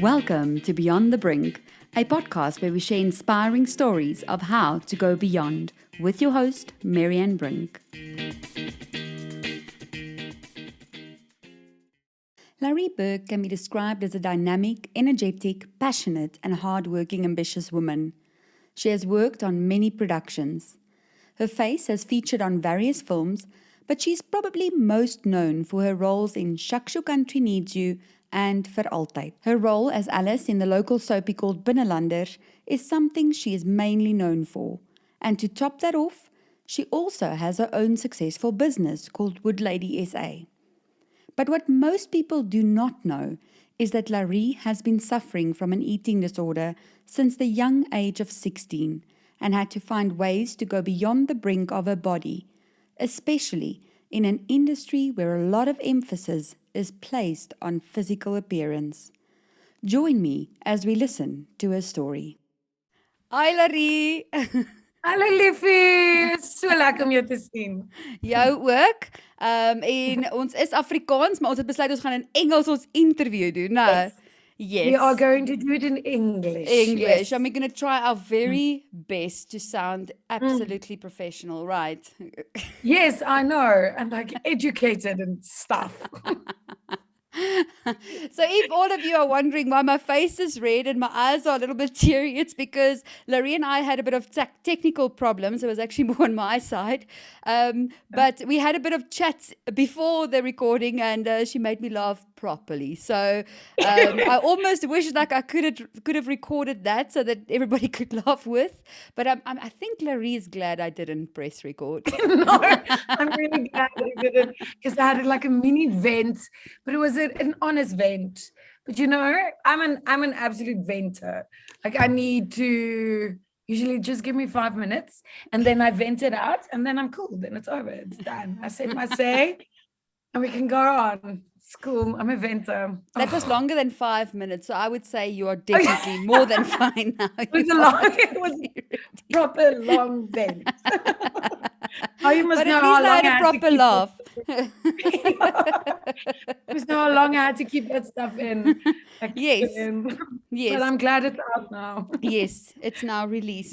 Welcome to Beyond the Brink, a podcast where we share inspiring stories of how to go beyond with your host, Marianne Brink. Laré Birk can be described as a dynamic, energetic, passionate, and hard-working, ambitious woman. She has worked on many productions. Her face has featured on various films, but she's probably most known for her roles in Shucks Your Country Needs You and Vir Altyd. Her role as Alice in the local soapie called Binnenlander is something she is mainly known for. And to top that off, she also has her own successful business called Wood Lady SA. But what most people do not know is that Laré has been suffering from an eating disorder since the young age of 16 and had to find ways to go beyond the brink of her body, especially in an industry where a lot of emphasis is placed on physical appearance. Join me as we listen to her story. Hi Laré! Hallo liefie, so lekker om jou te sien. Jou ook. En ons is Afrikaans, maar ons het besluit ons gaan in Engels ons interview doen. Nou, yes. We are going to do it in English. English. And we're going to try our very best to sound absolutely professional, right? Yes, I know, and like educated and stuff. So if all of you are wondering why my face is red and my eyes are a little bit teary, it's because Laré and I had a bit of technical problems. It was actually more on my side. But we had a bit of chat before the recording and she made me laugh properly. So I almost wish like I could have recorded that so that everybody could laugh with. But I think Laré is glad I didn't press record. No, I'm really glad that I didn't, because I had like a mini vent, but it was an honest vent. But you know, I'm an absolute venter. Like I need to usually just give me 5 minutes and then I vent it out and then I'm cool. Then it's over. It's done. I said my say and we can go on. It's cool. I'm a venter. That was longer than 5 minutes. So I would say you are definitely more than fine now. It was a proper long vent. Oh, you must but know at least how long I had a proper laugh. You must know how long I had to keep that stuff in. Like, yes. Yes. But I'm glad it's out now. Yes, it's now released.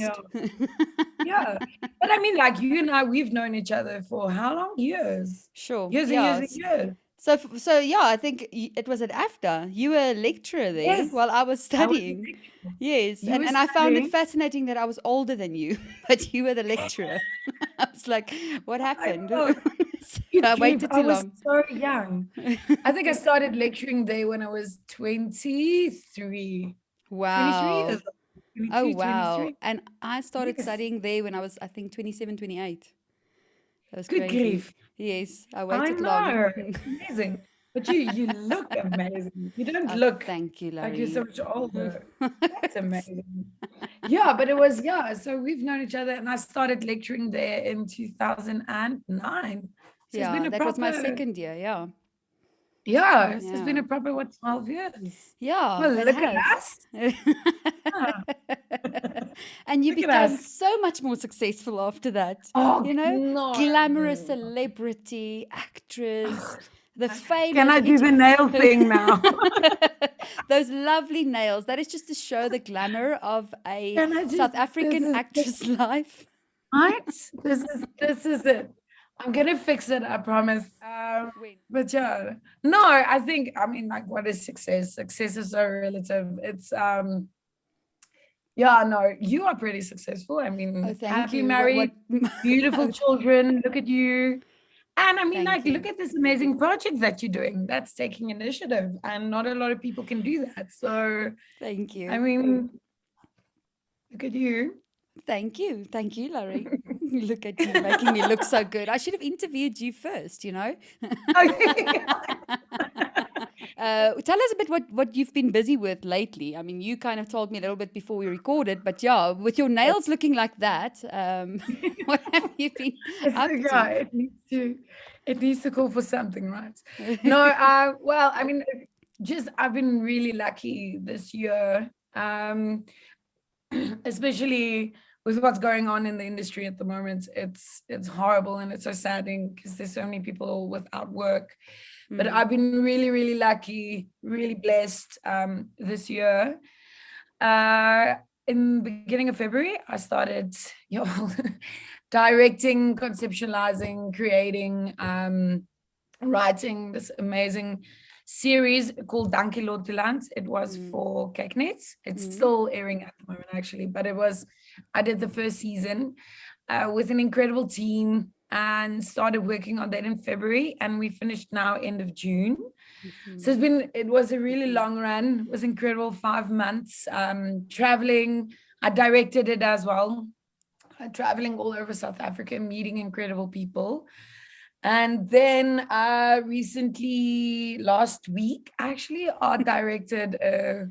Yeah. But I mean, like you and I, we've known each other for how long? Years. Sure. Years and years and years. So yeah, I think it was at AFDA. You were a lecturer there while I was studying. Yes, and I found it fascinating that I was older than you, but you were the lecturer. I was like, what happened? I waited too long. I was so young. I think I started lecturing there when I was 23. Wow. 23 years old. Oh, wow. 23. And I started studying there when I was, I think, 27, 28. That was good crazy. grief. Yes, I waited long. It's amazing. But you look amazing. You don't look thank you, Laré. Like you're so much older. That's amazing. Yeah, but it was, so we've known each other and I started lecturing there in 2009. So yeah, it's been that was my second year, yeah. Yeah, so it's been a proper, 12 years? Yeah. Well, look at us. And you became so much more successful after that. Oh, you know, glamorous celebrity, actress, the fame. Can I do the nail thing now? Those lovely nails. That is just to show the glamour of a South African actress life. Right? This is it. I'm gonna fix it, I promise. But yeah, no, I mean, like, what is success? Success is so relative. It's no, you are pretty successful. I mean, happy married, beautiful children. Look at you. And I mean, look at this amazing project that you're doing. That's taking initiative, and not a lot of people can do that. So thank you. I mean, look at you. Thank you, Laré. Look at you, making me look so good. I should have interviewed you first, you know. Tell us a bit what you've been busy with lately. I mean, you kind of told me a little bit before we recorded, but yeah, with your nails looking like that, what have you been up to? Yeah, it needs to call for something, right? No, well, I mean, I've been really lucky this year, especially with what's going on in the industry at the moment. It's horrible and it's so saddening because there's so many people without work. But I've been really, really lucky, really blessed this year. In the beginning of February, I started directing, conceptualizing, creating, writing this amazing series called Dankie Lotteland. It was for Keknet. It's still airing at the moment, actually, but I did the first season with an incredible team and started working on that in February, and we finished now end of June. So it was a really long run. It was incredible, 5 months traveling. I directed it as well, traveling all over South Africa, meeting incredible people. And then recently, last week, actually, I directed a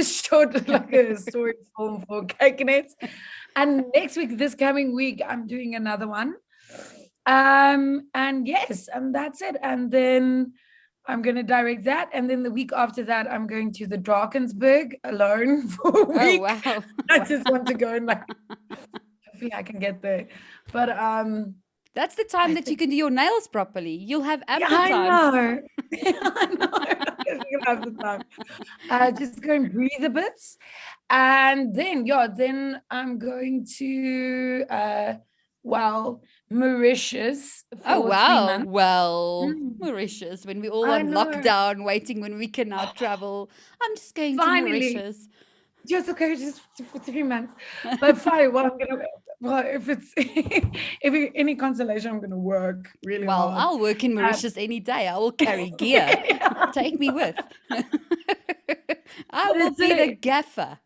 short, like a story film for Kikenet. And next week, this coming week, I'm doing another one. And yes, and that's it. And then I'm going to direct that. And then the week after that, I'm going to the Drakensberg alone for a week. Oh, wow. I just want to go and hopefully I can get there. But that's the time that you can do your nails properly. You'll have ample I time. know. I know. You'll have the time. Just go and breathe a bit. And then I'm going to Mauritius for 3 months. Well, Mauritius, when we all on lockdown, waiting when we can now travel. I'm just going to Mauritius. Just for 3 months. But fine, if any consolation, I'm gonna work really hard. Well, I'll work in Mauritius any day. I will carry gear. Take me with. I will be the gaffer.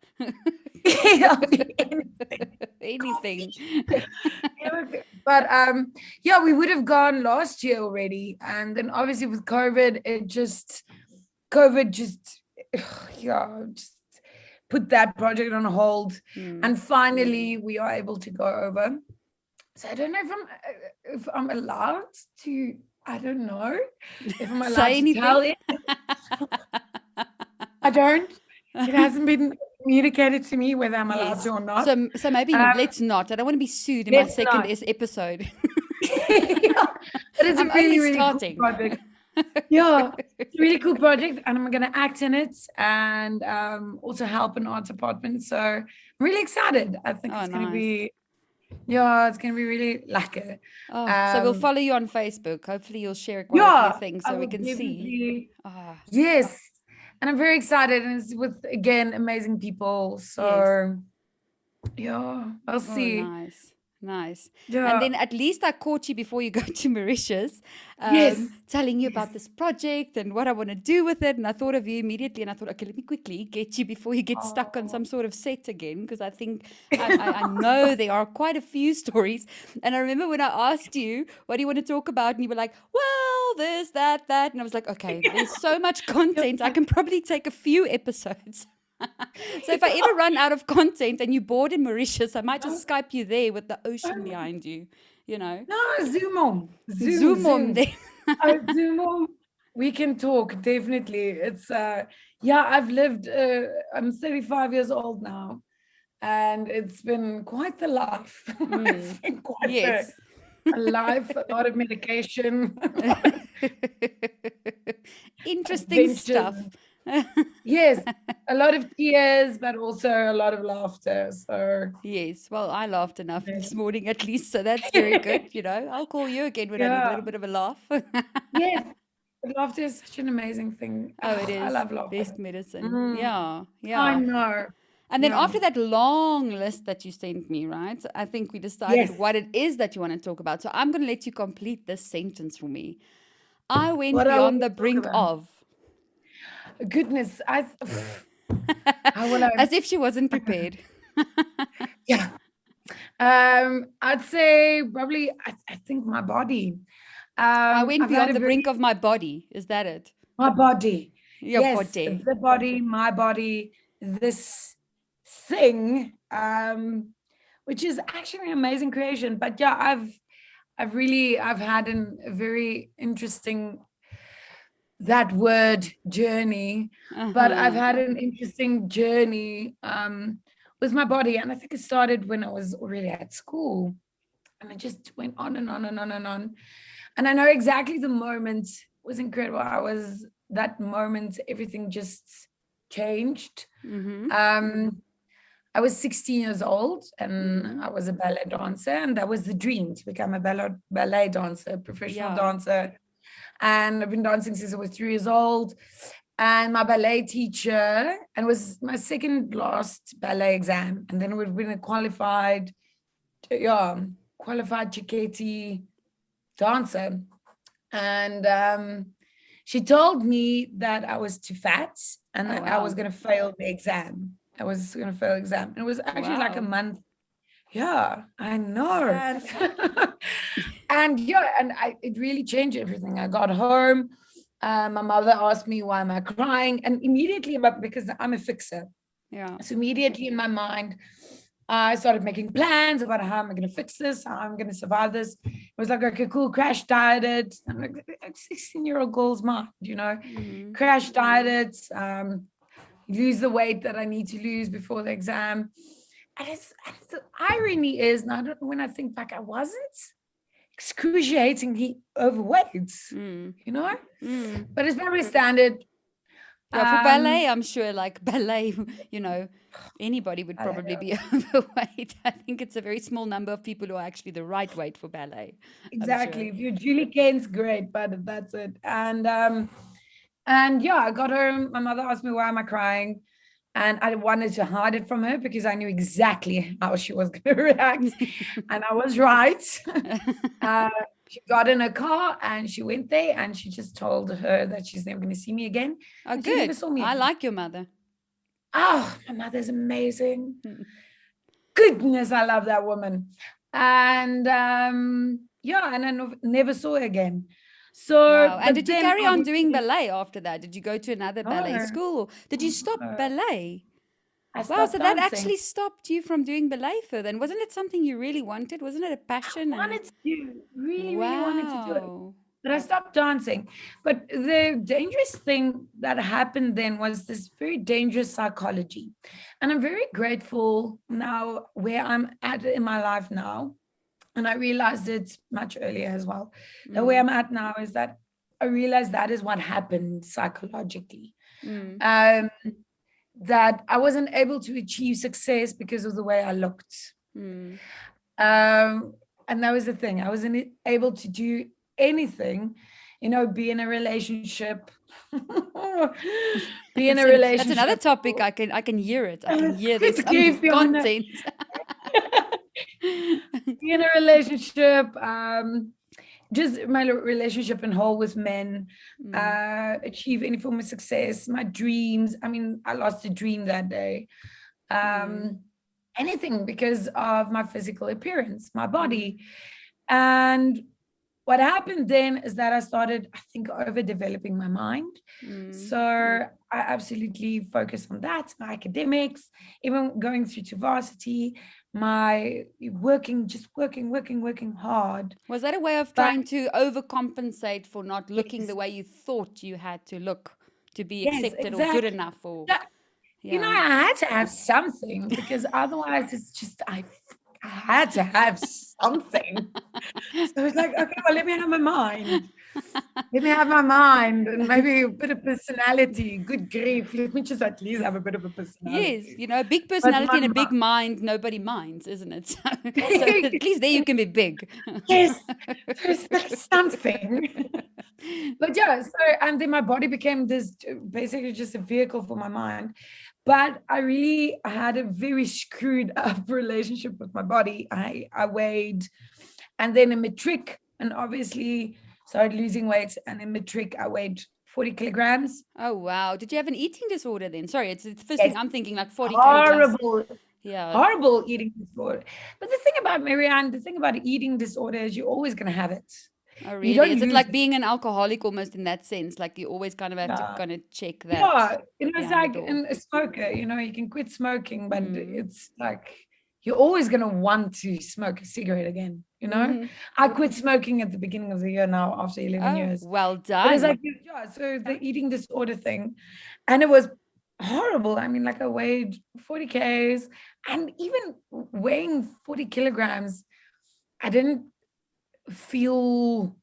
Anything. But we would have gone last year already, and then obviously with COVID just put that project on hold. And finally we are able to go over. So I don't know if I'm allowed to, I don't know if I'm allowed to tell it. I don't. It hasn't been communicated to me whether I'm allowed to or not. So maybe let's not. I don't want to be sued in my second episode. But it's a really cool project. It's a really cool project, and I'm going to act in it and also help an art department. So I'm really excited. I think it's going to be, it's going to be really lekker. So we'll follow you on Facebook. Hopefully you'll share quite a few things so we can see. Yes. And I'm very excited, and it's with, again, amazing people. So, I'll see. Nice. And then at least I caught you before you go to Mauritius, telling you about this project and what I want to do with it. And I thought of you immediately, and I thought, okay, let me quickly get you before you get stuck on some sort of set again, because I think I know there are quite a few stories. And I remember when I asked you, what do you want to talk about? And you were like, well, this, that. And I was like, okay, there's so much content. I can probably take a few episodes. So if I ever run out of content and you're bored in Mauritius, I might just Skype you there with the ocean behind you, No, Zoom on. Zoom there. Zoom on. We can talk, definitely. It's, I've lived, I'm 35 years old now, and it's been quite the life. It's been quite a life, a lot of medication. Interesting stuff. Yes, a lot of tears, but also a lot of laughter. So yes, well, I laughed enough this morning at least, so that's very good. I'll call you again when I need a little bit of a laugh. Yes, laughter is such an amazing thing. Oh, it is. I love laughter. Best medicine. Yeah. I know. And then after that long list that you sent me, right? I think we decided what it is that you want to talk about. So I'm going to let you complete this sentence for me. I went beyond the brink of. Goodness, As if she wasn't prepared. I'd say probably, I think my body. I went beyond the brink of my body. Is that it? My body. Your body. The body, my body, this thing, which is actually an amazing creation. But I've had a very interesting, that word, journey, but I've had an interesting journey with my body, and I think it started when I was already at school, and it just went on and on and on and on. And I know exactly the moment was incredible. That moment, everything just changed. Mm-hmm. I was 16 years old and Mm-hmm. I was a ballet dancer, and that was the dream, to become a ballet dancer, professional Yeah. dancer. And I've been dancing since I was 3 years old. And my ballet teacher, and it was my second last ballet exam, and then I would have been a qualified Chiketi dancer. And she told me that I was too fat and Oh, that I was wow. going to fail the exam. I was going to fail the exam. And it was actually like a Wow. month. Yeah, I know. And And yeah, and it really changed everything. I got home. My mother asked me, why am I crying? And immediately, because I'm a fixer. yeah. So immediately in my mind, I started making plans about how am I going to fix this, how I'm going to survive this. It was like, okay, cool, crash dieted. I'm like 16-year-old girl's mind, Mm-hmm. crash dieted, lose the weight that I need to lose before the exam. And the irony is, now when I think back, I wasn't excruciatingly overweight, Mm. you know, Mm. but it's very standard. Yeah, for ballet, Um, I'm sure like ballet, you know, anybody would I don't probably know. be overweight. I think it's a very small number of people who are actually the right weight for ballet. I'm sure. Exactly. If you're Julie Kane's great, but that's it. And yeah, I got home. My mother asked me, why am I crying? And I wanted to hide it from her because I knew exactly how she was going to react. And I was right. uh, she got in a car and she went there, and she just told her that she's never going to see me again. Oh, And she never good. saw me I again. like your mother. Oh, my mother's amazing. Goodness, I love that woman. And yeah, and I never saw her again. So, Wow. And but did you then carry on doing obviously, ballet after that? Did you go to another ballet no, school or did you stop no, ballet? I Wow, so stopped that dancing. actually stopped you from doing ballet further. And wasn't it something you really wanted? Wasn't it a passion? And Wanted to, really, really wanted to do it. wow. But I stopped dancing. But the dangerous thing that happened then was this very dangerous psychology. And I'm very grateful now where I'm at in my life now. And I realized it much earlier as well. That where Mm, I'm at now is that I realized that is what happened psychologically. mm, Um, that I wasn't able to achieve success because of the way I looked. mm. And that was the thing. I wasn't able to do anything, be in a relationship. Be in a That's another relationship. topic. I can hear it. I can hear there's Good some grief, Fiona. content. Be in a relationship. Just my relationship in whole with men, Mm, achieve any form of success, my dreams. I mean, I lost a dream that day. mm, Um, Anything because of my physical appearance, my mm, body. And what happened then is that I started, I think, overdeveloping my mind. mm. So I absolutely focused on that, my academics, even going through to varsity, my working hard. Was that a way of But trying to overcompensate for not looking the yes, way you thought you had to look to be yes, accepted or good exactly. enough or That- yeah. I had to have something because otherwise it's just I had to have something. So it's like, okay, well, let me have my mind. Let me have my mind and maybe a bit of personality. Good grief. Let me just at least have a bit of a Yes, personality. a big But personality my and a big mind, mind, nobody minds, isn't it? So at least there you can be big. yes, there's like something. But yeah, so and then my body became this basically just a vehicle for my mind. But I really had a very screwed up relationship with my body. I weighed, and then in matric, and obviously started losing weight. And in matric, I weighed 40 kilograms. Oh wow. Did you have an eating disorder then? Sorry, it's the first thing Yes, I'm thinking like 40K just horrible, yeah. horrible eating disorder. But the thing about Marianne, the thing about eating disorder is you're always going to have it. Oh You really? don't Is it lose like it. being an alcoholic almost in that sense? Like you always kind of have to Yeah. kind of check that Yeah, it's behind the like door. a smoker, you can quit smoking, but Mm. it's like you're always going to want to smoke a cigarette again. Mm-hmm. I quit smoking at the beginning of the year now after 11 Oh, years. well But it's done. like, yeah, so the eating disorder thing, and it was horrible. I mean, like I weighed 40 Ks, and even weighing 40 kilograms, I didn't feel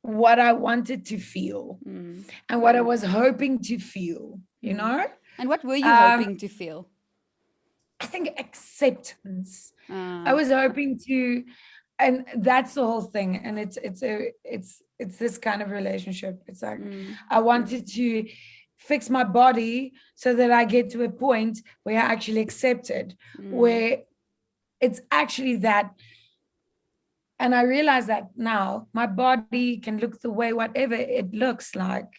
what I wanted to feel and what I was hoping to feel, you know? And what were you hoping to feel? I think acceptance. I Ah, was hoping to, and that's the whole thing. And it's this kind of relationship. It's like I wanted to fix my body so that I get to a point where I actually accept it, where it's actually that. And I realize that now my body can look the way whatever it looks like.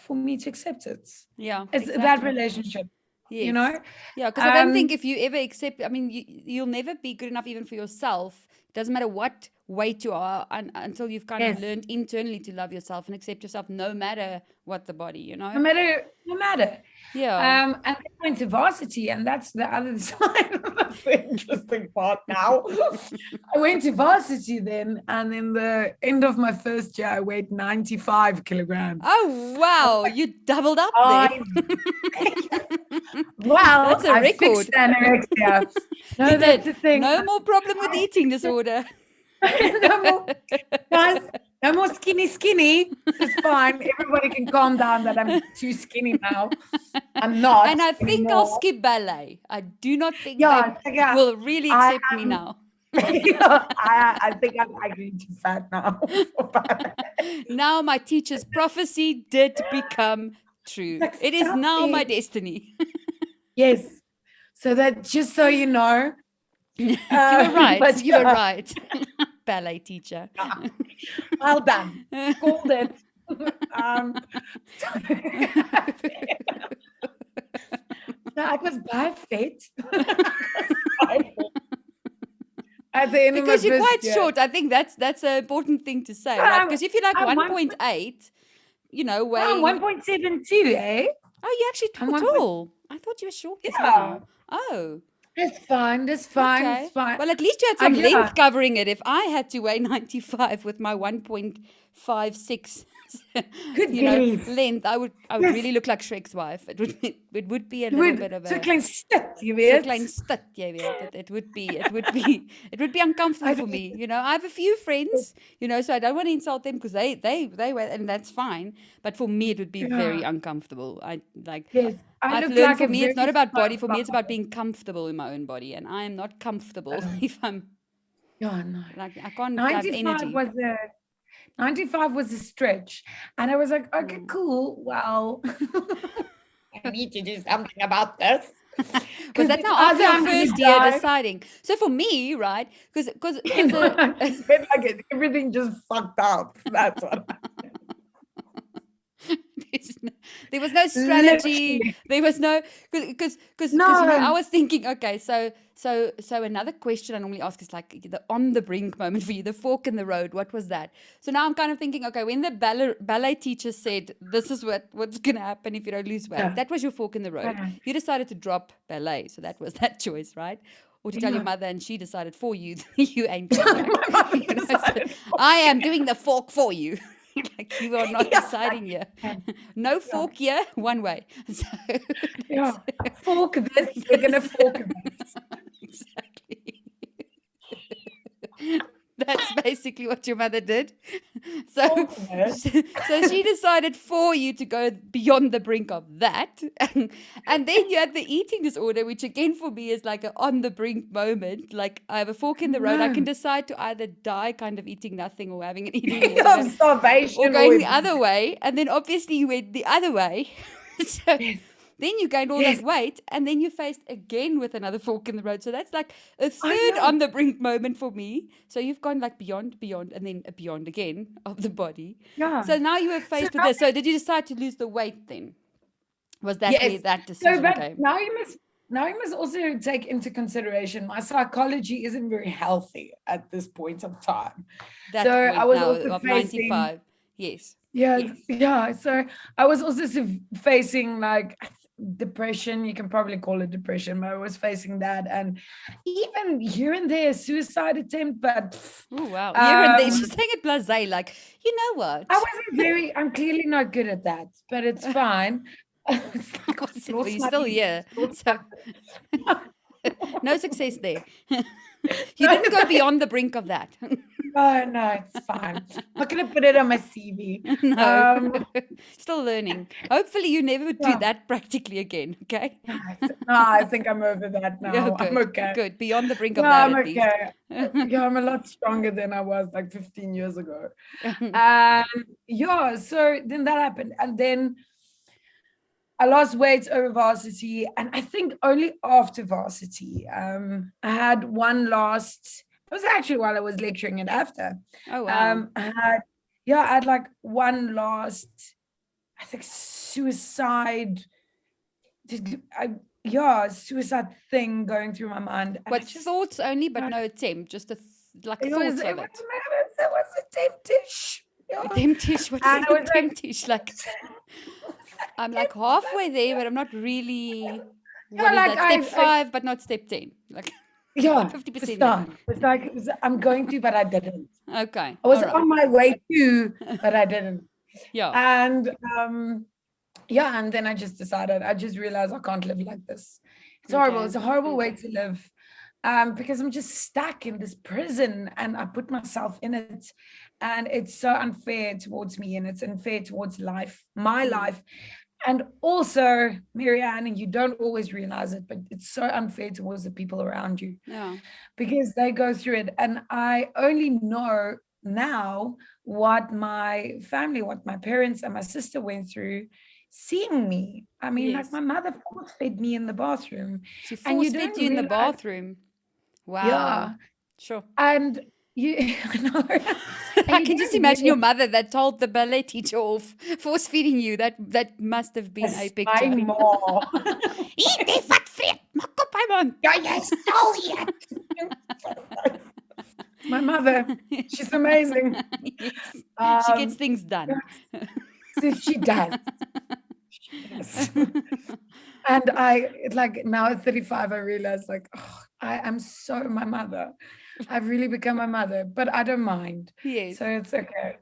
For me to accept it. yeah, It's that exactly. relationship, you Yes. know? Yeah, because I don't think if you ever accept, I mean, you'll never be good enough even for yourself. It doesn't matter what weight you are until you've kind of Yes. learned internally to love yourself and accept yourself no matter what the body, you know? No matter. Yeah. And I went to varsity, and that's the other side. That's the interesting part now. I went to varsity then, and in the end of my first year, I weighed 95 kilograms. Oh, wow. You doubled up I, there. well, That's a I fixed record. anorexia. No, You that's did. the thing. No more problem with eating disorder. No more, guys, no more skinny. This is fine. Everybody can calm down that I'm too skinny now. I'm not And I think I'll anymore. skip ballet. I do not think Yeah, they yeah. will really I accept me am. now. I think I'm actually too fat now. Now my teacher's prophecy did become true. Like, It is stop now my it. destiny. Yes. So that just so you know. You were right. But You were right. Ballet teacher. well done. Called it. So I was by fit. At the end Because of you're my quite first year. short. I think that's an important thing to say, right? Because if you're like I'm 1.8, you know, I'm weighing. 1.72, eh? Oh, you're actually I'm 1. tall. I thought you were short as Yeah. well. Oh. It's fine. It's fine. Okay. It's fine. Well, at least you had some yeah. length covering it. If I had to weigh 95 with my 1.56, Good you know, grief. length, I would Yes. really look like Shrek's wife. It would be a You little would bit of so a klein stit, jy so weet. klein stit, jy weet. It would be uncomfortable for me. You know, I have a few friends, you know, so I don't want to insult them because they weigh, and that's fine. But for me, it would be very uncomfortable. Yes. I've look learned like for a me, it's not very about body. smart For me, it's bubble. about being comfortable in my own body, and I am not comfortable if I'm Yeah, no. like I can't have 95 energy. was a 95 was a stretch. And I was like, okay, cool. Well, I need to do something about this. Was that now after your first year deciding? So for me, right? Because everything just fucked up. That's what there was no strategy. Literally. There was no because you know, I was thinking, okay, so another question I normally ask is like the on the brink moment for you, the fork in the road. What was that? So now I'm kind of thinking, okay, when the ballet teacher said this is what's gonna happen if you don't lose weight, that was your fork in the road. You decided to drop ballet, so that was that choice, right? Or to tell your mother and she decided for you, you ain't going back. You know, so I am doing the fork for you. Like you are not deciding here. No fork here, one way. So fork this, we're gonna fork this. Exactly. That's basically what your mother did. So she decided for you to go beyond the brink of that. And then you had the eating disorder, which again for me is like an on the brink moment. Like I have a fork in the road. I can decide to either die kind of eating nothing or having an eating disorder. Starvation. Or going the other way. And then obviously you went the other way. So then you gained all that weight, and then you faced again with another fork in the road. So that's like a third on the brink moment for me. So you've gone like beyond, and then a beyond again of the body. Yeah. So now you were faced with this. So did you decide to lose the weight then? Was that where that decision came? Now you must also take into consideration my psychology isn't very healthy at this point of time. That so point I was now also of facing, 95. Yes. Yeah. So I was also facing like depression. You can probably call it depression, but I was facing that, and even here and there suicide attempt. But oh wow, here and there. She's saying it blasé, like you know what? I'm clearly not good at that, but it's fine. It's like well, you're still here, so no success there. You didn't go beyond the brink of that. No, it's fine. I'm not going to put it on my CV. No. Still learning. Hopefully you never do Yeah. that practically again, okay? No, I think I'm over that Yeah, now. I'm good. okay. Good. Beyond the brink of Yeah, that I'm at least. okay. Yeah, I'm a lot stronger than I was like 15 years ago. And yeah, so then that happened. And then I lost weight over varsity. And I think only after varsity, I had one last, it was actually while I was lecturing and after. Oh, wow. I had like one last, I think, suicide suicide thing going through my mind. And What, thoughts only, but no attempt, just like thoughts of it. It was a temptish. A temptish, what is And a I was like, temptish? Like, I'm like halfway there, but I'm not really. What is like that? Step 5, but not step 10. Like, yeah, 50% there. it's like I'm going to, but I didn't. Okay. I was all right. on my way to, but I didn't. Yeah. And and then I just decided, I just realized I can't live like this. It's horrible. Okay. It's a horrible way to live. Because I'm just stuck in this prison and I put myself in it, and it's so unfair towards me, and it's unfair towards life, my life. And also, Marianne, and you don't always realize it, but it's so unfair towards the people around you. Yeah. Because they go through it. And I only know now what my family, what my parents and my sister went through, seeing me. I mean, Yes. like my mother force fed me in the bathroom. She And you force fed don't you in the realize- bathroom. Wow. Yeah. Sure. And you know, I can just imagine your mother that told the ballet teacher off, force feeding you. That must have been a picture. my mom. Eet die vat vreet, maak op my man. Ja, jy sal eet. My mother, she's amazing. Yes. She gets things done. She does. And I, like, now at 35, I realize, like, oh, I am so my mother. I've really become my mother, but I don't mind. Yes. So it's okay.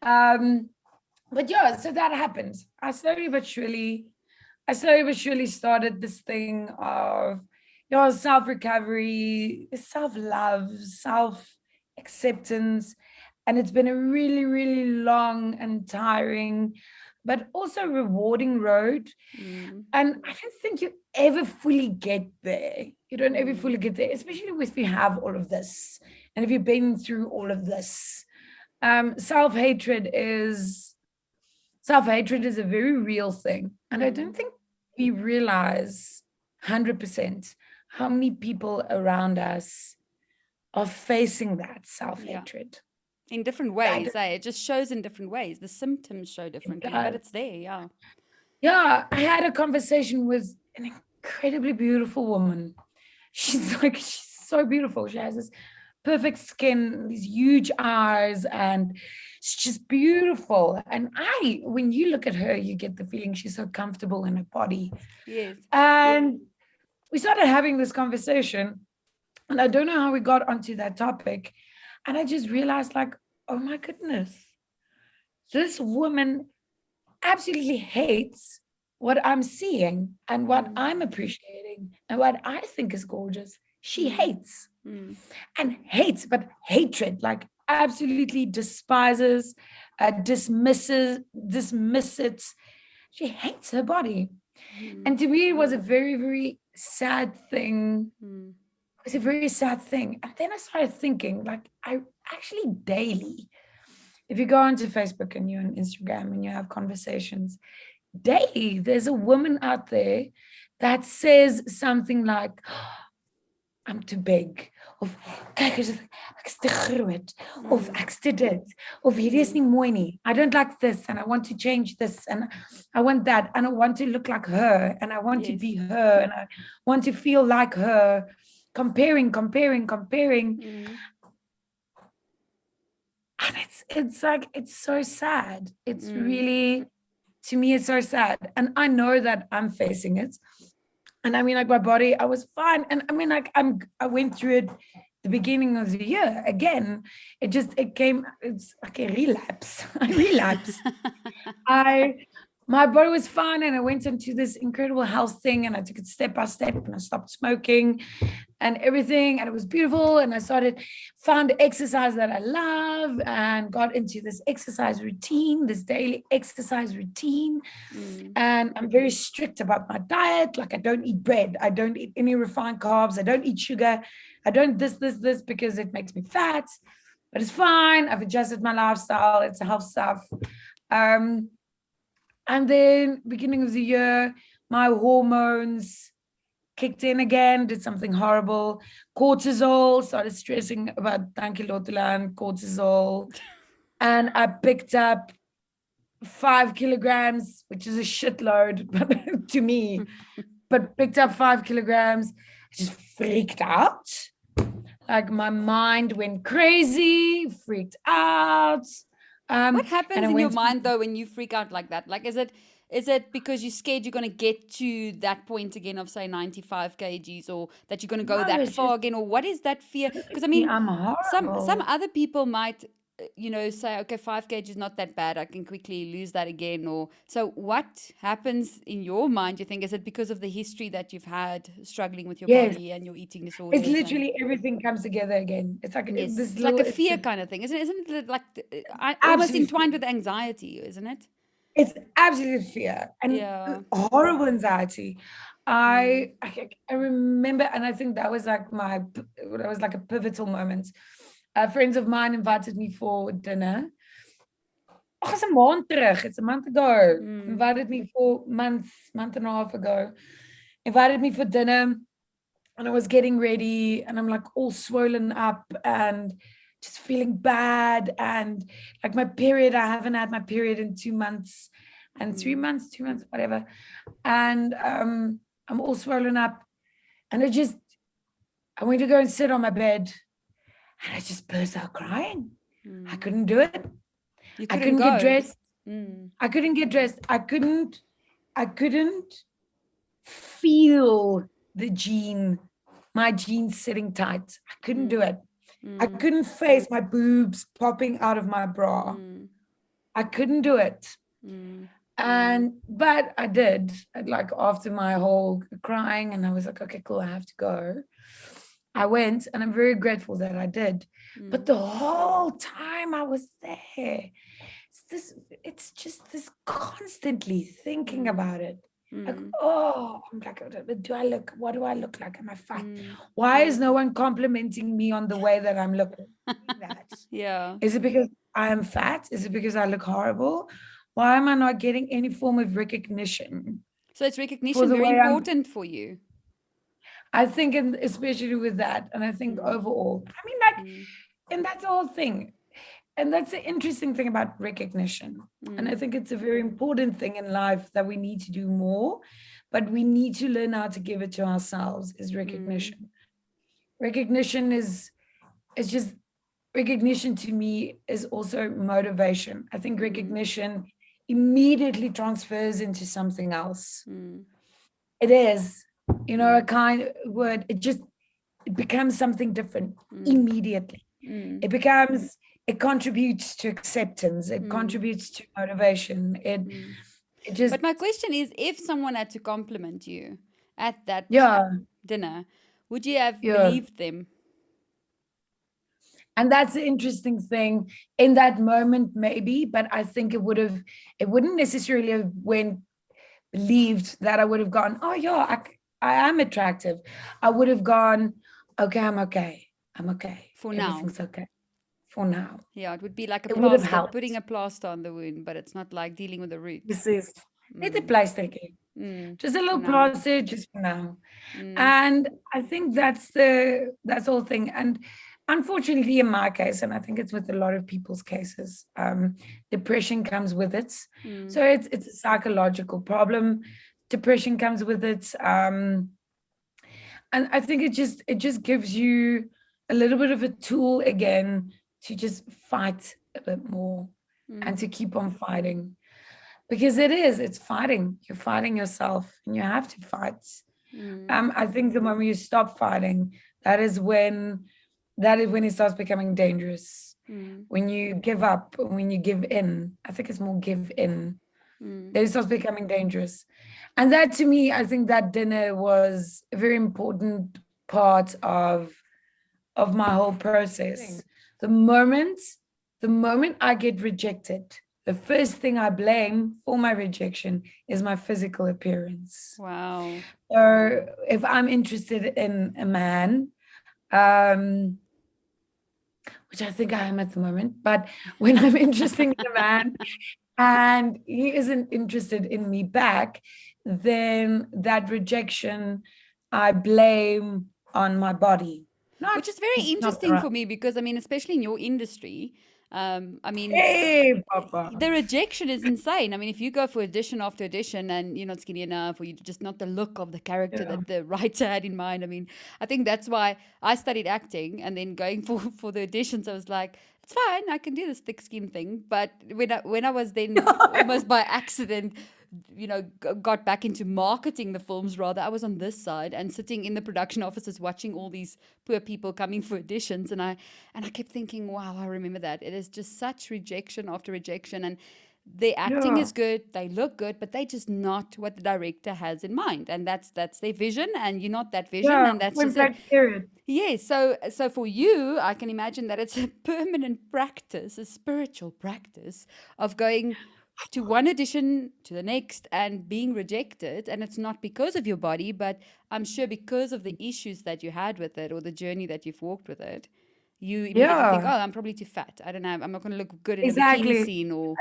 But yeah, so that happens. I slowly but surely started this thing of, self-recovery, self-love, self-acceptance. And it's been a really, really long and tiring, but also rewarding road. And I don't think you ever fully get there. You don't ever fully get there, especially if you have all of this. And if you've been through all of this. Self-hatred is a very real thing. And I don't think we realize 100% how many people around us are facing that self-hatred. In different ways, It just shows in different ways. The symptoms show differently, but it's there, yeah. Yeah, I had a conversation with an incredibly beautiful woman. She's so beautiful. She has this perfect skin, these huge eyes, and she's just beautiful. And when you look at her, you get the feeling she's so comfortable in her body. Yes. And we started having this conversation, and I don't know how we got onto that topic. And I just realized, like, oh my goodness, this woman absolutely hates what I'm seeing and what I'm appreciating and what I think is gorgeous. She hates and hates, but hatred, like absolutely despises, dismisses it. She hates her body. And to me, it was a very, very sad thing. It was a very sad thing. And then I started thinking, like, I actually daily, if you go onto Facebook and you're on Instagram and you have conversations, daily, there's a woman out there that says something like, oh, I'm too big, of kyk ek's te groot, of ek's te dit, of hierdie is nie mooi nie. I don't like this and I want to change this and I want that and I want to look like her and I want to be her and I want to feel like her. Comparing. And it's like, it's so sad. It's really, to me, it's so sad. And I know that I'm facing it. And I mean, like, my body, I was fine. And I mean, like, I went through it the beginning of the year again. It's like a relapse. I relapsed. my body was fine, and I went into this incredible health thing, and I took it step by step, and I stopped smoking and everything, and it was beautiful. And I found exercise that I love, and got into this exercise routine, this daily exercise routine. And I'm very strict about my diet. Like, I don't eat bread, I don't eat any refined carbs, I don't eat sugar, I don't this because it makes me fat. But it's fine, I've adjusted my lifestyle, it's health stuff. And then beginning of the year, my hormones kicked in again, did something horrible. Cortisol, started stressing about, thank you, Lord, to land cortisol. And I picked up 5 kilograms, which is a shitload but to me, but picked up 5 kilograms. I just freaked out. Like, my mind went crazy, freaked out. What happens in your mind though when you freak out like that? Like, is it because you're scared you're going to get to that point again of, say, 95 kgs, or that you're going to go No, that it's far just, again, or what is that fear? Because I mean, I'm some horrible. other people might, say, okay, 5 kg is not that bad, I can quickly lose that again. Or so, what happens in your mind? You think, is it because of the history that you've had struggling with your Yes, body and your eating it's disorders? And literally everything comes together again. It's like yes, this it's like little, a fear kind of thing, isn't it? Like almost absolute entwined fear. with anxiety, isn't it? It's absolute fear and Yeah. horrible anxiety. Mm. I remember, and I think that was like a pivotal moment. Friends of mine invited me for dinner. Oh, it's a month terug. It's a month ago. Mm. Invited me for month and a half ago. Invited me for dinner, and I was getting ready, and I'm like all swollen up and just feeling bad. And like, my period, I haven't had my period in 2 months and 3 months, 2 months, whatever. And I'm all swollen up, and I went to go and sit on my bed, and I just burst out crying. I Mm. couldn't do it. You I couldn't couldn't get go. dressed. Mm. I couldn't get dressed. I couldn't feel my jeans sitting tight. I couldn't do Mm. it. I Mm. couldn't face my boobs popping out of my bra. Mm. I couldn't do it. Mm. But I did. Like, after my whole crying, and I was like, okay, cool, I have to go. I went, and I'm very grateful that I did. But Mm. the whole time I was there, it's just this constantly thinking Mm. about it. Like, Mm. oh, I'm like, what do I look like? Am I fat? Mm. Why is Mm. no one complimenting me on the way that I'm looking? That. Yeah. Is it because I am fat? Is it because I look horrible? Why am I not getting any form of recognition So it's for recognition the very way I'm? important for you. I think, and especially with that, and I think Mm. overall, I mean, like, Mm. and that's the whole thing. And that's the interesting thing about recognition. And I Mm. think it's a very important thing in life that we need to do more, but we need to learn how to give it to ourselves, is Mm. recognition. Recognition is just recognition to me is also motivation. I think Mm. recognition immediately transfers into something else. Mm. It is, a Mm. kind of word. It becomes something different Mm. immediately. Mm. It contributes to acceptance. It Mm. contributes to motivation. It Mm. it just, But my question is, if someone had to compliment you at that yeah, dinner, would you have yeah. believed them? And that's the interesting thing in that moment, maybe, but I think it wouldn't necessarily have went believed that I would have gone, oh yeah, I am attractive. I would have gone, okay, I'm okay. I'm okay. For now. Everything's okay for now. Yeah, it would be like a It would have plaster, putting helped. a plaster on the wound, but it's not like dealing with the root. This is Net 'n Mm. pleistertjie. Mm. Just a For little now. plaster, just for now. Mm. And I think that's the whole thing. And unfortunately, in my case, and I think it's with a lot of people's cases, depression comes with it. Mm. So it's a psychological problem. Depression comes with it. And I think it just gives you a little bit of a tool again to just fight a bit more and Mm. to keep on fighting. Because it's fighting. You're fighting yourself, and you have to fight. Mm. I think the moment you stop fighting, that is when it starts becoming dangerous. Mm. When you give up, when you give in. I think it's more give in. Then it starts becoming dangerous. And that, to me, I think that dinner was a very important part of my whole process. The moment I get rejected, the first thing I blame for my rejection is my physical appearance. Wow. So if I'm interested in a man, which I think I am at the moment, but when I'm interested in a man and he isn't interested in me back, then that rejection I blame on my body. Which is very interesting for me because, I mean, especially in your industry, I mean, hey, Papa. the rejection is insane. I mean, if you go for audition after audition and you're not skinny enough or you're just not the look of the character that the writer had in mind, I mean, I think that's why I studied acting, and then going for the auditions, I was like, it's fine, I can do this thick skin thing. But when I was then almost by accident, got back into marketing the films, rather, I was on this side and sitting in the production offices watching all these poor people coming for auditions, and I kept thinking, wow, I remember that. It is just such rejection after rejection, and their acting is good, they look good, but they're just not what the director has in mind, and that's their vision, and you're not that vision, and that's just it. Period. Yeah, so for you, I can imagine that it's a permanent practice, a spiritual practice of going to one audition to the next and being rejected, and it's not because of your body, but I'm sure because of the issues that you had with it or the journey that you've walked with it, you immediately think, oh, I'm probably too fat, I don't know, I'm not going to look good in a bikini scene, or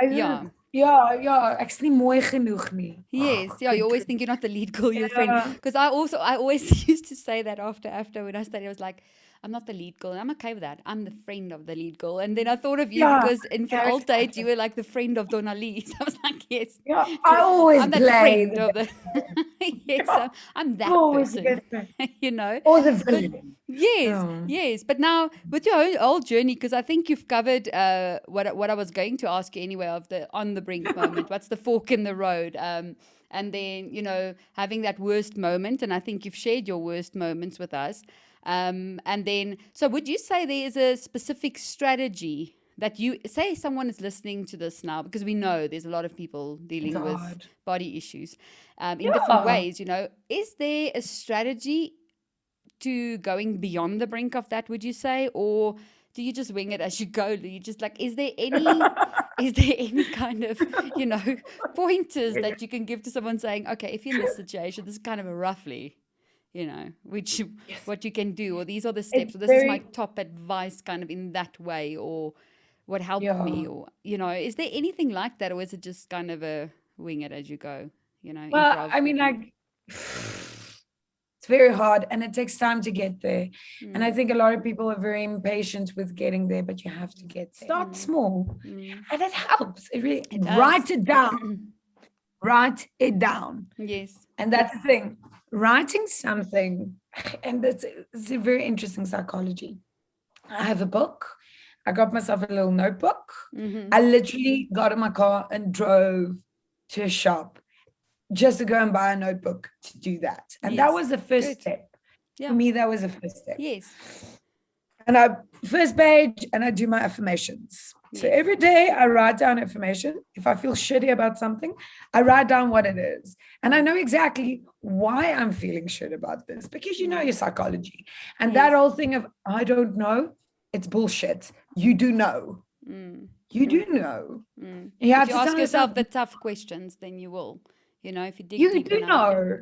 ek's nie mooi genoeg nie. Yes, you always think you're not the lead girl, you're the friend. Because I always used to say that after when I studied, I was like, I'm not the lead girl, and I'm okay with that. I'm the friend of the lead girl. And then I thought of you because in Veraltheid, you were like the friend of Donna Lee. So I was like, yes. Yeah, I always I'm that friend of the yes, I'm that person. Or the villain. Yes. But now with your whole journey, because I think you've covered what I was going to ask you anyway, of the on the brink moment. What's the fork in the road? And then, having that worst moment. And I think you've shared your worst moments with us. And then, so would you say there is a specific strategy that you say someone is listening to this now, because we know there's a lot of people dealing with body issues in different ways, is there a strategy to going beyond the brink of that, would you say? Or do you just wing it as you go? Do you just like, is there any kind of, pointers that you can give to someone saying, okay, if you're in this situation, this is kind of a roughly, what you can do, or these are the steps, or this is my top advice kind of in that way, or what helped me, or, is there anything like that, or is it just kind of a wing it as you go, Well, I mean, like, it's very hard and it takes time to get there. And I think a lot of people are very impatient with getting there, but you have to get there. Start small. And it helps. It really write it down. Write it down. Yes. And that's the thing. Writing something, and it's a very interesting psychology. I have a book. I got myself a little notebook. I literally got in my car and drove to a shop just to go and buy a notebook to do that. And that was the first step. Yeah. For me, that was the first step. Yes. And first page, and I do my affirmations. So every day I write down affirmation. If I feel shitty about something, I write down what it is. And I know exactly why I'm feeling shit about this, because your psychology. And that whole thing of, I don't know, it's bullshit. You do know. You do know. You have to ask yourself the tough questions, then you will. If you dig deep enough. Know.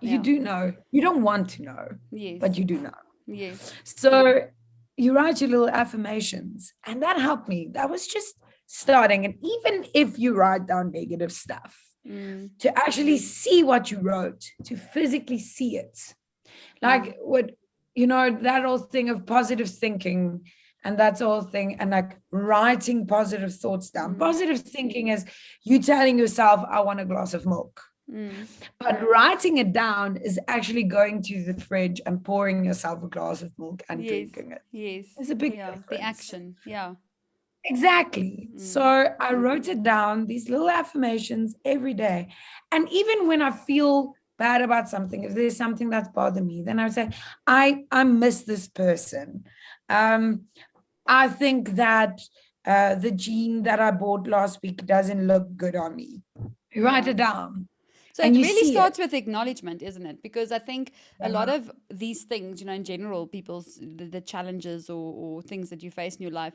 You do know. You don't want to know. Yes. But you do know. Yes. So you write your little affirmations, and that helped me. That was just starting. And even if you write down negative stuff, to actually see what you wrote, to physically see it. Like that whole thing of positive thinking, and that's the whole thing, and like writing positive thoughts down. Positive thinking is you telling yourself, I want a glass of milk. But writing it down is actually going to the fridge and pouring yourself a glass of milk and drinking it. Yes. It's a big difference. The action. Yeah. Exactly. So I wrote it down, these little affirmations every day. And even when I feel bad about something, if there's something that's bothered me, then I would say, I miss this person. I think that the jean that I bought last week doesn't look good on me. You write it down So and it you really see starts it. with acknowledgement, isn't it? Because I think a lot of these things, in general, people's the challenges or things that you face in your life,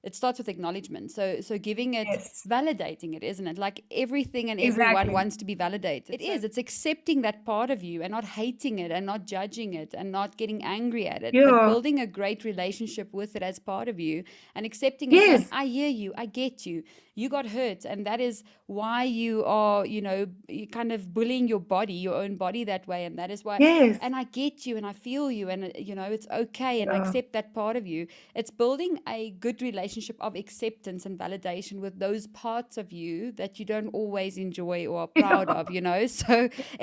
it starts with acknowledgement. So giving it, Yes, validating it, isn't it? Like everything and everyone exactly. wants to be validated. It is. It's accepting that part of you and not hating it and not judging it and not getting angry at it, but Yeah. building a great relationship with it as part of you and accepting and saying, Yes, I hear you, I get you. You got hurt, and that is why you are, you kind of bullying your body, your own body that way, and that is why. yes. And I get you, and I feel you, and it's okay, and I Yeah. accept that part of you. It's building a good relationship of acceptance and validation with those parts of you that you don't always enjoy or are proud of. So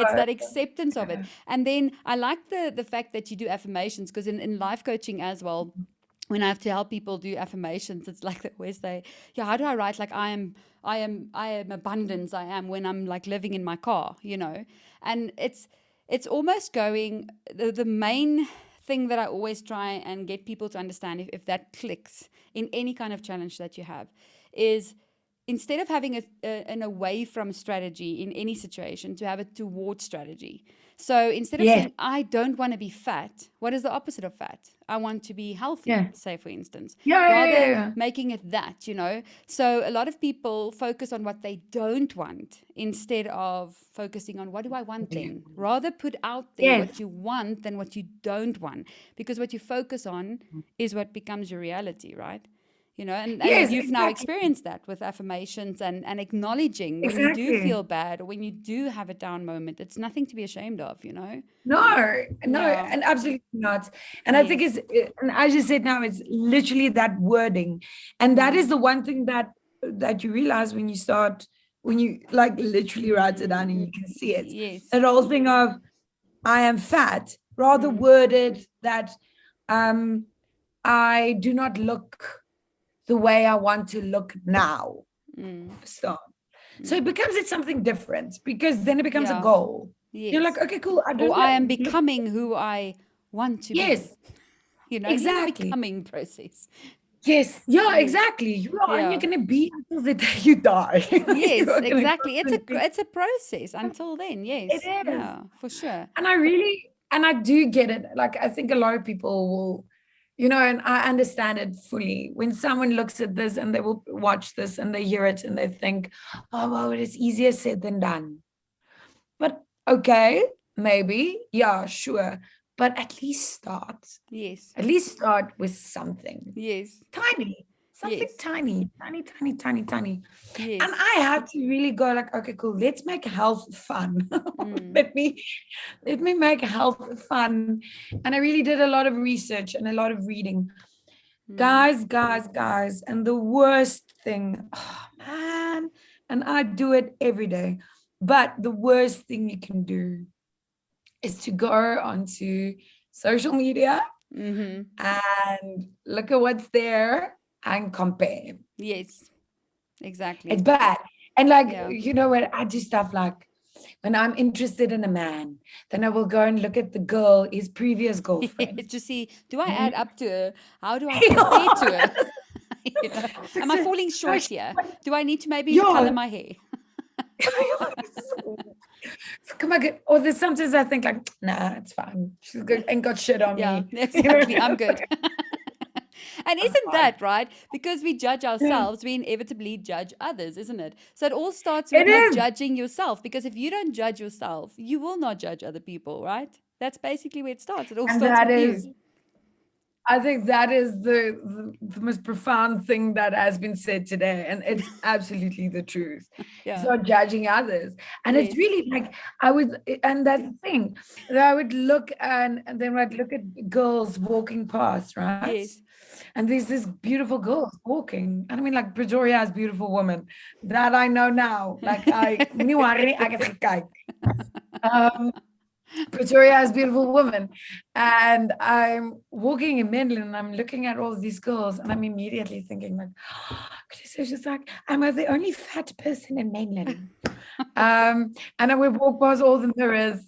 it's that acceptance of it. And then I like the fact that you do affirmations, because in life coaching as well, when I have to help people do affirmations, it's like they always say, yeah, how do I write like I am abundance, I am, when I'm like living in my car. And it's almost going, the main thing that I always try and get people to understand, if that clicks in any kind of challenge that you have, is instead of having an away from strategy in any situation, to have a towards strategy. So instead of Yes. saying, I don't want to be fat, what is the opposite of fat? I want to be healthy, Yeah. say, for instance. Yeah. Yeah. Rather Yeah. making it that. So a lot of people focus on what they don't want instead of focusing on, what do I want Yeah. then? Rather put out there Yes. what you want than what you don't want. Because what you focus on is what becomes your reality, right? And Yes. you've now Exactly. experienced that with affirmations and acknowledging when you do Exactly. feel bad or when you do have a down moment. It's nothing to be ashamed of. No, no, Yeah. and absolutely not. And I think Yes. and as you said now, it's literally that wording. And that is Mm. the one thing that you realize when you start, when you like literally write it down and you can see it. Yes. That whole thing of I am fat, rather Mm. worded that um I do not look the way I want to look now. Mm. For start. So it Mm. becomes it's something different because then it becomes a Yeah. goal. You're like, Yes. okay, cool. I Or do I that. am Look, becoming who I want to be. yes, It is a exactly. becoming process. Yes, yeah, Yes. exactly. You are, and you're Yeah. gonna be until the day you die. You Yes, are gonna exactly. It's a constantly. it's a process until then. It Yes. is, Yeah, for sure. and I do get it. Like I think a lot of people will, and I understand it fully. When someone looks at this and they will watch this and they hear it and they think, "Oh, well, it is easier said than done." But okay, maybe, yeah, sure. But at least start. Yes. At least start with something Yes. tiny, something Yes. tiny, tiny, tiny, tiny, tiny. And Yes. I had to really go like, okay, cool. Let's make health fun. Mm. let me make health fun. And I really did a lot of research and a lot of reading. Mm. Guys. And the worst thing, oh man, and I do it every day. But the worst thing you can do is to go onto social media Mm-hmm. and look at what's there and compare. Yes. It's Exactly. bad. And like, Yeah. what I do stuff like when I'm interested in a man, then I will go and look at the girl, his previous girlfriend. To see, do I Mm. add up to her? How do I compare to her? It's like, Am I falling no, short here? Do I need to maybe color yeah. my hair? Come on, or there's sometimes I think like, nah, it's fine. She's good, ain't got shit on Yeah, me. exactly. I'm good. And I'm isn't fine. that right? Because we judge Yeah. ourselves, we inevitably judge others, isn't it? So it all starts with It not is. judging yourself. Because if you don't judge yourself, you will not judge other people, right? That's basically where it starts. It all And starts that with is you. I think that is the most profound thing that has been said today. And it's absolutely the truth. It's Yeah. not judging others. And it's Yes. really like and that's the thing. That I would look and then I'd look at girls walking past, right? Yes. And there's this beautiful girl walking. And I mean, like Pretoria has beautiful women. That I know now. Like moenie worry, ek het gekyk. Um, Pretoria has beautiful women. And I'm walking in Menlyn and I'm looking at all these girls and I'm immediately thinking like, so she's like, am I the only fat person in Menlyn? And I would walk past all the mirrors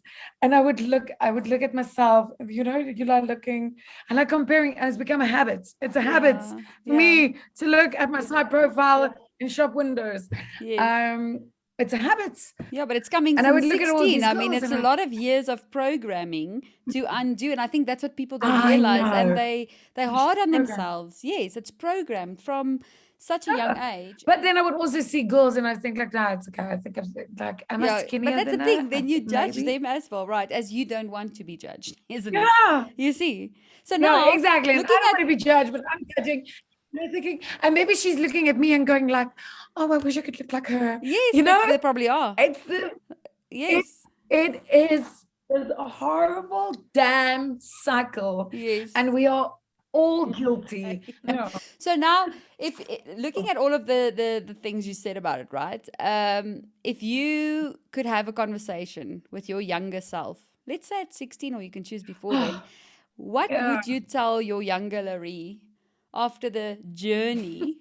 and I would look at myself, you like looking and like comparing, and it's become a habit. It's a habit Yeah. for Yeah. me to look at my side profile in shop windows. Yes. Um, It's a habit. Yeah, but it's coming And I from would look at all 16. these I mean, girls it's and a I'm lot of years of programming to undo. And I think that's what people don't I realize. And know. they're hard on Program. themselves. Yes, it's programmed from such a young age. But then I would also see girls and I think like, no, it's okay. I think I'm like, am I Yeah, but skinnier that's the than her? thing. Then you judge Maybe. them as well, right? As you don't want to be judged, isn't it? Yeah. You see. So Yeah, now, exactly. And I looking don't at, want to be judged, but I'm judging. And I'm thinking, and maybe she's looking at me and going like, oh, I wish I could look like her. yes, You know, they probably are. it's the it Yes, it is a horrible damn cycle. yes. And we are all guilty. Yeah. So now, if looking at all of the things you said about it, right? If you could have a conversation with your younger self, let's say at 16, or you can choose before then, what Yeah. would you tell your younger Larry after the journey,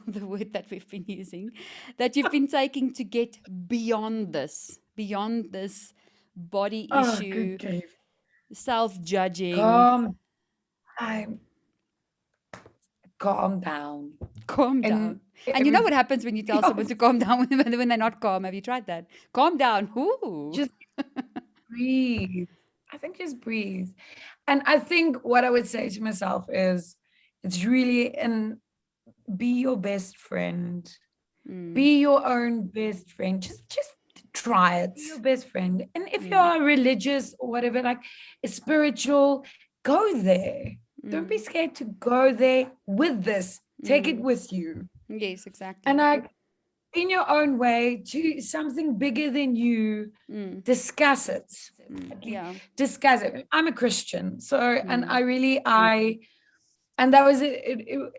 the word that we've been using, that you've been taking to get beyond this body Oh, issue, good grief. self-judging? I'm calm down. Calm And down. And you know what happens when you tell someone to calm down when they're not calm? Have you tried that? Calm down. Ooh. just breathe. I think just breathe. And I think what I would say to myself is it's really and be your best friend. Be your own best friend. Just try it. Be your best friend. And if you're religious or whatever, like spiritual, go there. Don't be scared to go there with this. Take it with you. Yes, exactly. And like in your own way to something bigger than you, discuss it. Yeah. Discuss it. I'm a Christian. So, and and that was it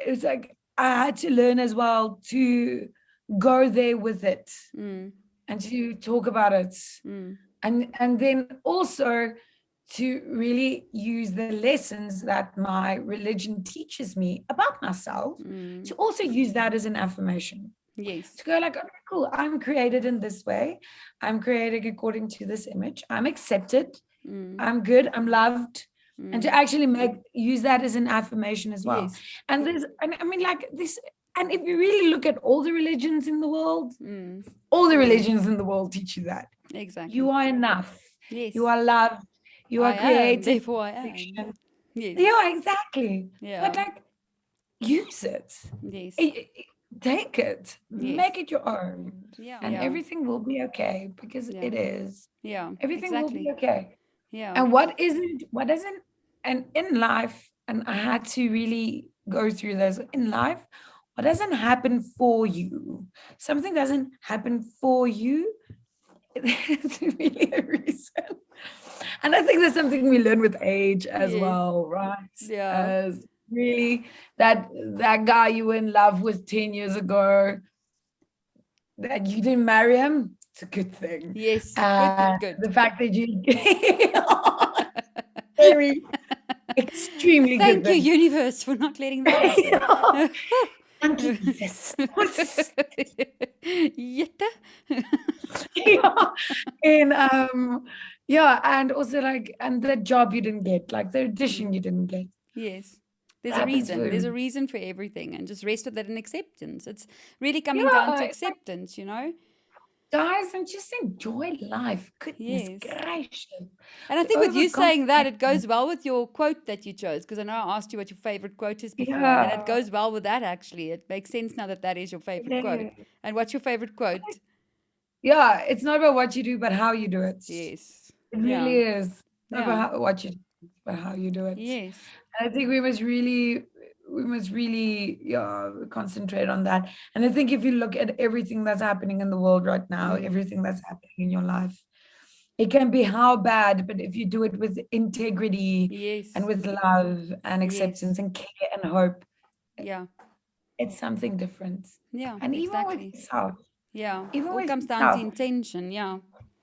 was like I had to learn as well to go there with it and to talk about it. And then also to really use the lessons that my religion teaches me about myself, to also use that as an affirmation. Yes. To go like, okay, cool, I'm created in this way. I'm created according to this image. I'm accepted. I'm good. I'm loved. And to actually use that as an affirmation as well. Yes. And I mean, like this, and if you really look at all the religions in the world, all the religions in the world teach you that. Exactly. You are enough. Yes. You are loved. You are created. Therefore I am. Yes. Yeah, exactly. Yeah. But like, use it. Yes. Take it. Yes. Make it your own. Yeah. And everything will be okay because it is. Yeah. Everything will be exactly. okay. Yeah. And what doesn't, and in life, and I had to really go through this in life, what doesn't happen for you, something doesn't happen for you, it's really a reason. And I think that's something we learn with age as well, right? Yeah. As really that guy you were in love with 10 years ago, that you didn't marry him, it's a good thing. Yes. Good. The fact that you very extremely Thank good. you, universe, for not letting that happen. Thank you, Jesus. Jette. Yeah. And and also like, and the job you didn't get, like the audition you didn't get. Yes. There's a reason. There's a reason for everything, and just rest with that in acceptance. It's really coming down to acceptance, you know? Guys, and just enjoy life. Goodness gracious. And I think with you saying that, it goes well with your quote that you chose, because I know I asked you what your favorite quote is before, and it goes well with that, actually. It makes sense now that is your favorite quote. And what's your favorite quote? Yeah, it's not about what you do, but how you do it. Yes. It really is. Not about what you do, but how you do it. Yes. And I think we must really concentrate on that. And I think if you look at everything that's happening in the world right now, everything that's happening in your life, it can be how bad, but if you do it with integrity and with love and acceptance and care and hope, it's something different. Yeah. And even with yourself. Yeah. Even It all comes down to intention. Yeah.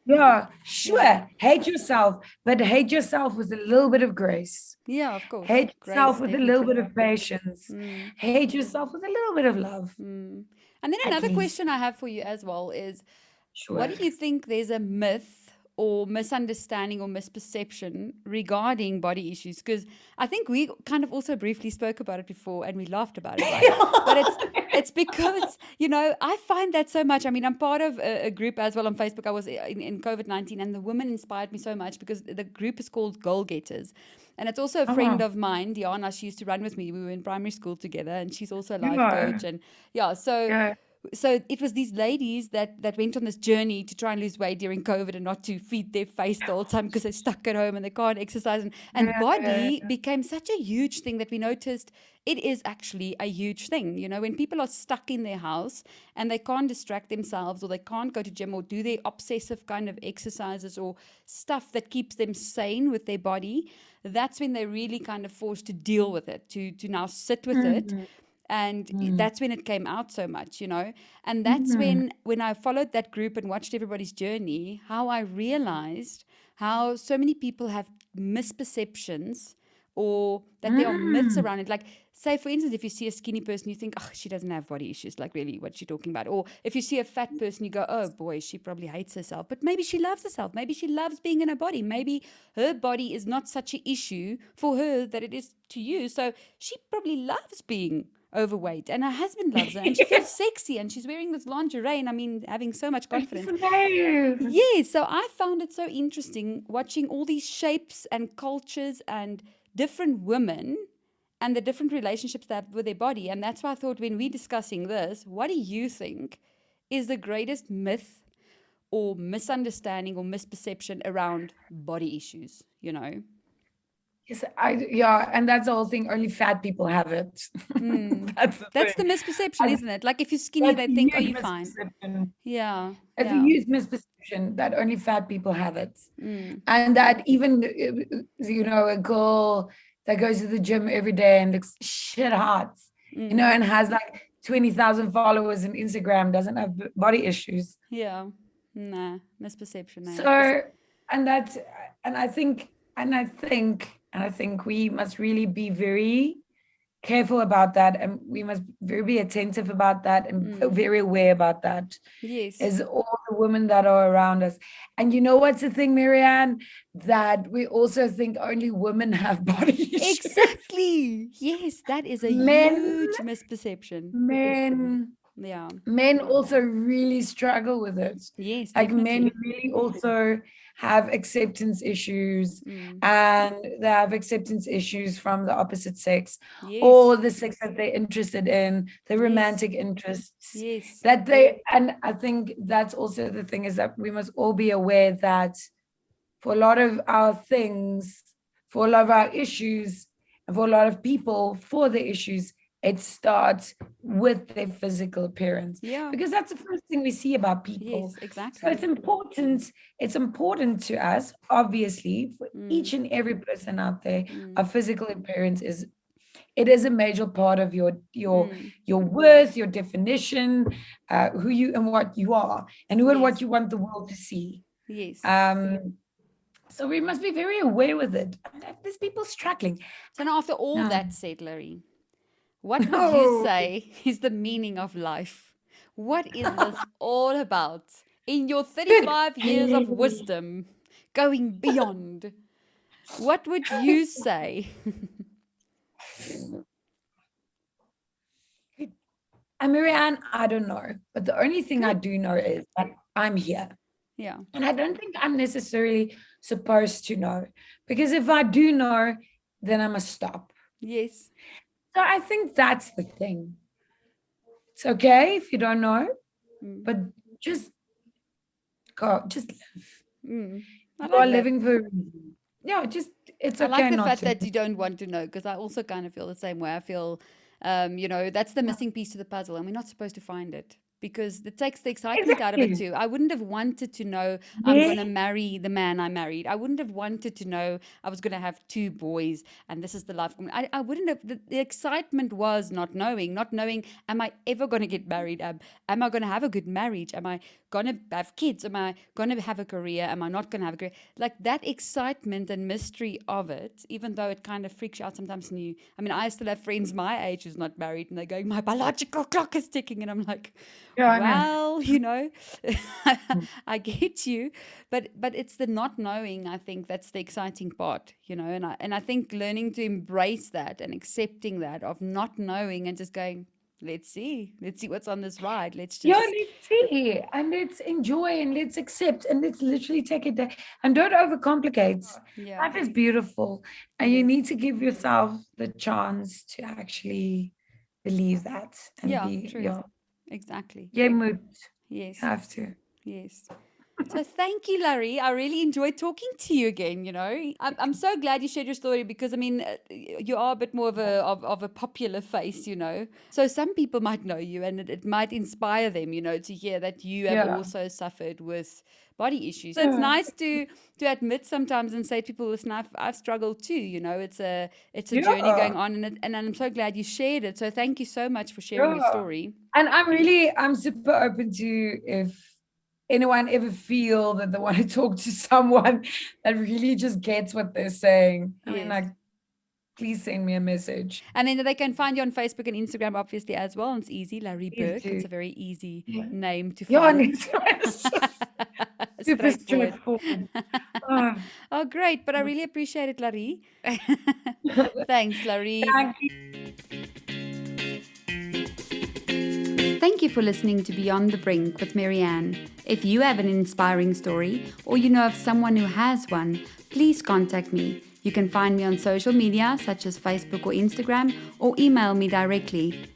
Yeah, sure. Hate yourself, but hate yourself with a little bit of grace. Yeah, of course. Hate yourself with a little bit of patience. Hate yourself with a little bit of love. And then another question I have for you as well is, what do you think there's a myth or misunderstanding or misperception regarding body issues? Because I think we kind of also briefly spoke about it before and we laughed about it, right? But it's because, I find that so much. I mean, I'm part of a group as well on Facebook. I was in COVID-19, and the woman inspired me so much because the group is called Goal Getters. And it's also a Oh, friend wow. of mine, Diana. She used to run with me. We were in primary school together, and she's also a You life are. coach. And yeah, so Yeah. it was these ladies that went on this journey to try and lose weight during COVID and not to feed their face the whole time because they're stuck at home and they can't exercise. And Yeah. body became such a huge thing that we noticed it is actually a huge thing. When people are stuck in their house and they can't distract themselves, or they can't go to gym or do their obsessive kind of exercises or stuff that keeps them sane with their body, that's when they're really kind of forced to deal with it, to now sit with it. Mm, And mm, that's when it came out so much. And that's mm, when I followed that group and watched everybody's journey, how I realized how so many people have misperceptions, or that there are myths mm. around it. Like, say, for instance, if you see a skinny person, you think, oh, she doesn't have body issues. Like, really, what's she talking about? Or if you see a fat person, you go, oh boy, she probably hates herself. But maybe she loves herself. Maybe she loves being in her body. Maybe her body is not such an issue for her that it is to you. So she probably loves being overweight, and her husband loves her, and she feels sexy, and she's wearing this lingerie, and I mean, having so much She's confidence. amazing. Yes, so I found it so interesting watching all these shapes and cultures and different women and the different relationships they have with their body. And that's why I thought, when we're discussing this, what do you think is the greatest myth or misunderstanding or misperception around body issues? Yes, yeah, and that's the whole thing. Only fat people have it. That's the That's the thing. misperception, I- isn't it? Like, if you're skinny, That's they a think, oh, huge you're fine. misperception. Yeah, It's a yeah. huge misperception that only fat people have it. Mm, And that even, a girl that goes to the gym every day and looks shit hot, and has like 20,000 followers on Instagram, doesn't have body issues. yeah. Nah, misperception, eh? So, and that's, and I think, and I think we must really be very careful about that, and we must be attentive about that, and very aware about that, Yes. is all the women that are around us. And you know what's the thing, Marianne? That we also think only women have body issues. Exactly. Yes, that is a Men, huge misperception. men, Yeah. men also really struggle with it. Yes, Like, men definitely. really also have acceptance issues, Mm. and they have acceptance issues from the opposite sex, Yes. or the sex that they're interested in, the Yes. romantic interests Yes. that they, and I think that's also the thing, is that we must all be aware that for a lot of our things, for a lot of our issues, and for a lot of people, for the issues, it starts with their physical appearance, Yeah. because that's the first thing we see about people. Yes, So exactly. it's important to us, obviously, for each and every person out there. Our physical appearance is a major part of your worth, your definition, who you and what you are, and who and what Yes. you want the world to see. Yes. So we must be very aware with it. And there's people struggling. So now, after all No. that said, Larry, what would No. you say is the meaning of life? What is this all about? In your 35 years of wisdom, going beyond, what would you say? And Marianne, I don't know. But the only thing I do know is that I'm here. Yeah. And I don't think I'm necessarily supposed to know. Because if I do know, then I must stop. Yes. So I think that's the thing. It's okay if you don't know, but just go, just live. I You like are that. living for a reason. Yeah, just, it's I okay like the not fact to. that you don't want to know, because I also kind of feel the same way. I feel, that's the missing piece to the puzzle, and we're not supposed to find it, because it takes the excitement out of it Exactly. too. I wouldn't have wanted to know I'm Yeah. going to marry the man I married. I wouldn't have wanted to know I was going to have 2 boys and this is the life. I wouldn't have. The excitement was not knowing, am I ever going to get married? Am I going to have a good marriage? Am I going to have kids? Am I going to have a career? Am I not going to have a career? Like, that excitement and mystery of it, even though it kind of freaks you out sometimes. I mean, I still have friends my age who's not married, and they're going, my biological clock is ticking. And I'm like, Yeah, I know. well, I get you, but it's the not knowing. I think that's the exciting part, and I think learning to embrace that and accepting that of not knowing and just going, let's see what's on this ride. Let's Yeah, just let's see and let's enjoy and let's accept and let's literally take it down and don't overcomplicate. yeah, Life is beautiful and it you is. need to give yourself the chance to actually believe that and Yeah, be true, your exactly. mood. You Yes, have to. yes. So thank you, Larry. I really enjoyed talking to you again. I'm so glad you shared your story because I mean, you are a bit more of a popular face. So some people might know you, and it might inspire them. To hear that you have Yeah. also suffered with body issues. So it's Yeah. nice to admit sometimes and say to people, listen, I've struggled too. It's a journey Yeah. going on, and I'm so glad you shared it. So thank you so much for sharing your Yeah. story. And I'm super open to if anyone ever feel that they want to talk to someone that really just gets what they're saying. I mean, Yes. like, please send me a message. And then they can find you on Facebook and Instagram, obviously, as well. And it's easy, Larry Please Birk. It's do. a very easy Yeah. name to Yeah, and find. it's just super Straightforward. straightforward. Ah. Oh, great. But I really appreciate it, Larry. Thanks, Larry. Thank you. Thank you for listening to Beyond the Brink with Marianne. If you have an inspiring story or you know of someone who has one, please contact me. You can find me on social media such as Facebook or Instagram or email me directly.